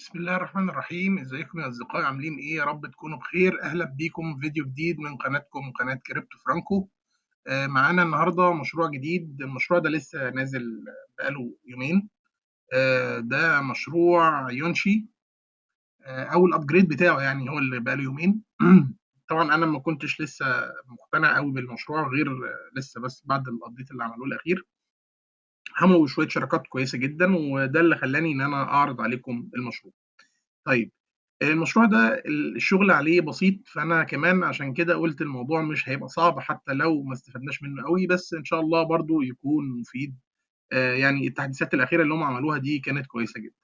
بسم الله الرحمن الرحيم. ازيكم يا اصدقائي؟ عاملين ايه؟ يا رب تكونوا بخير. اهلا بيكم في فيديو جديد من قناتكم، قناة كريبتو فرانكو. معانا النهارده مشروع جديد. المشروع ده لسه نازل بقاله يومين. ده مشروع يونشي، او الابجريد بتاعه، يعني هو اللي بقاله يومين. طبعا انا ما كنتش لسه مقتنع قوي بالمشروع، غير لسه بس بعد الابديت اللي عملوه الاخير. عملوا شويه شراكات كويسه جدا، وده اللي خلاني ان انا اعرض عليكم المشروع. طيب، المشروع ده الشغل عليه بسيط، فأنا كمان عشان كده قُلت الموضوع مش هيبقى صعب حتى لو ما استفدناش منه أوي، بس إن شاء الله برضه يكون مفيد. يعني التحديثات الأخيرة اللي هم عملوها دي كانت كويسة جدًا.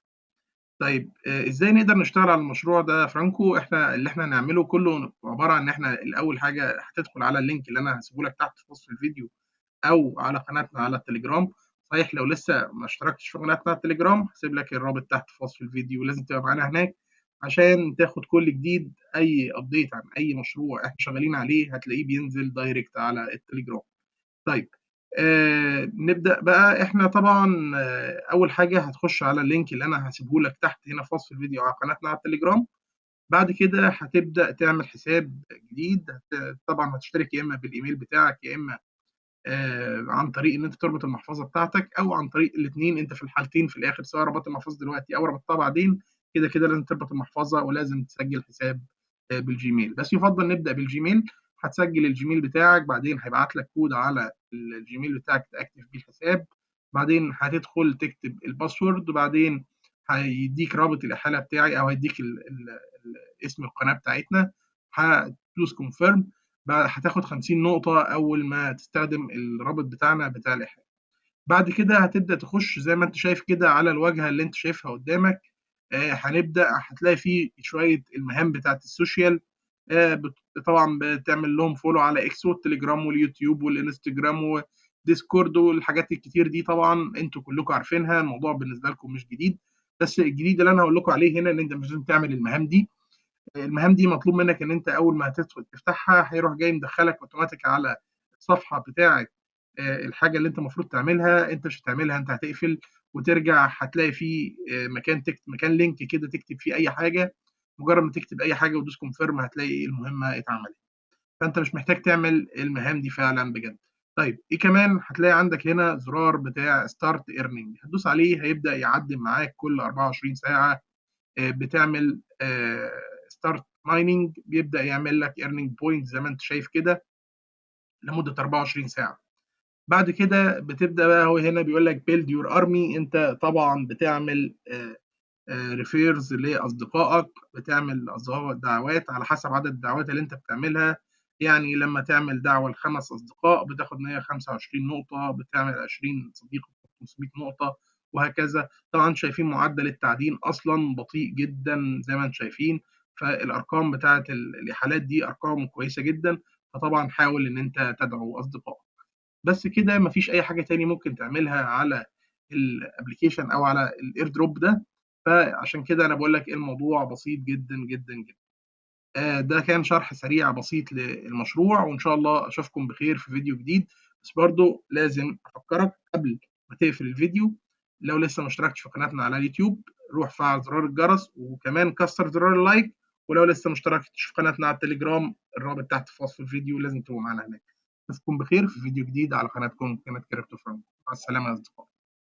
طيب، إزاي نقدر نشتغل على المشروع ده يا فرانكو؟ اللي إحنا هنعمله كله عبارة عن إن إحنا الأول حاجة هتدخل على اللينك اللي أنا هاسيبه لك تحت في وصف الفيديو، أو على قناتنا على التليجرام. صحيح لو لسه ما اشتركتش في قناتنا على التليجرام، هاسيب لك الرابط تحت في وصف الفيديو، لازم تبقى معانا هناك عشان تاخد كل جديد. أي update عن أي مشروع إحنا شغالين عليه هتلاقيه بينزل دايركت على التليجرام. طيب، نبدأ بقى. إحنا طبعًا أول حاجة هتخش على اللينك اللي أنا هاسيبه لك تحت هنا في وصف الفيديو على قناتنا على التليجرام. بعد كده هتبدأ تعمل حساب جديد. طبعًا هتشترك يا إما بالإيميل بتاعك، يا إما عن طريق إن أنت تربط المحفظة بتاعتك، أو عن طريق الاتنين. أنت في الحالتين في الآخر، سواء ربطت المحفظة دلوقتي أو ربطتها بعدين، كده لازم تربط المحفظة ولازم تسجل حساب بالجيميل. بس يفضل نبدأ بالجيميل. هتسجل الجيميل بتاعك، بعدين هيبعت لك كود على الجيميل بتاعك تأكتف بيه الحساب. بعدين هتدخل تكتب الباسورد، وبعدين هيديك رابط الإحالة بتاعي، أو هيديك اسم القناة بتاعتنا. هتدوس كونفيرم. هتاخد 50 نقطة أول ما تستخدم الرابط بتاعنا بتاع الإحالة. بعد كده هتبدأ تخش زي ما أنت شايف كده على الواجهة اللي أنت شايفها قدامك. هتلاقي فيه شوية المهام بتاعت السوشيال. طبعا بتعمل لهم فولو على اكس والتليجرام واليوتيوب والانستجرام وديسكورد والحاجات الكتير دي. طبعا انتوا كلكم عارفينها، الموضوع بالنسبة لكم مش جديد. بس الجديد اللي انا هقول لكم عليه هنا ان انت مش لازم تعمل المهام دي. المهام دي مطلوب منك ان انت اول ما هتدخل تفتحها هيروح جاي مدخلك اوتوماتيك على الصفحه بتاعه. الحاجه اللي انت المفروض تعملها انت مش هتعملها، انت هتقفل وترجع. هتلاقي فيه مكان لينك كده تكتب فيه اي حاجه. مجرد ما تكتب اي حاجه وتدوس كونفيرم هتلاقي المهمه اتعملت. فانت مش محتاج تعمل المهام دي فعلا بجد. طيب، ايه كمان؟ هتلاقي عندك هنا زرار بتاع ستارت ايرنينج، هتدوس عليه هيبدا يعدل معاك كل 24 ساعه. بتعمل ستارت مايننج، بيبدا يعمل لك ايرنينج بوينت زي ما انت شايف كده لمده 24 ساعه. بعد كده بتبدا بقى، هو هنا بيقول لك بيلد يور ارمي. انت طبعا بتعمل ريفيرز لاصدقائك، بتعمل دعوات على حسب عدد الدعوات اللي انت بتعملها. يعني لما تعمل دعوه ل5 اصدقاء بتاخد 125 نقطه، بتعمل 20 صديق 500 نقطه، وهكذا. طبعا شايفين معدل التعدين اصلا بطيء جدا زي ما انتم شايفين. فالارقام بتاعه الاحالات دي ارقام كويسه جدا. فطبعا حاول ان انت تدعو اصدقائك. بس كده، مفيش اي حاجه تاني ممكن تعملها على الابلكيشن او على الاير دروب ده. فعشان كده انا بقول لك الموضوع بسيط جدا جدا جدا. ده كان شرح سريع بسيط للمشروع، وان شاء الله اشوفكم بخير في فيديو جديد. بس برضو لازم افكرك قبل ما تقفل الفيديو، لو لسه ما اشتركتش في قناتنا على اليوتيوب، روح فعل زرار الجرس، وكمان كسر زرار اللايك. ولو لسه ما اشتركتش في قناتنا على التليجرام، الرابط تحت في وصف الفيديو، لازم تبقوا معانا هناك. اشوفكم بخير في فيديو جديد على قناتكم، قناة كريبتو فرانكو. مع السلامة يا اصدقائي.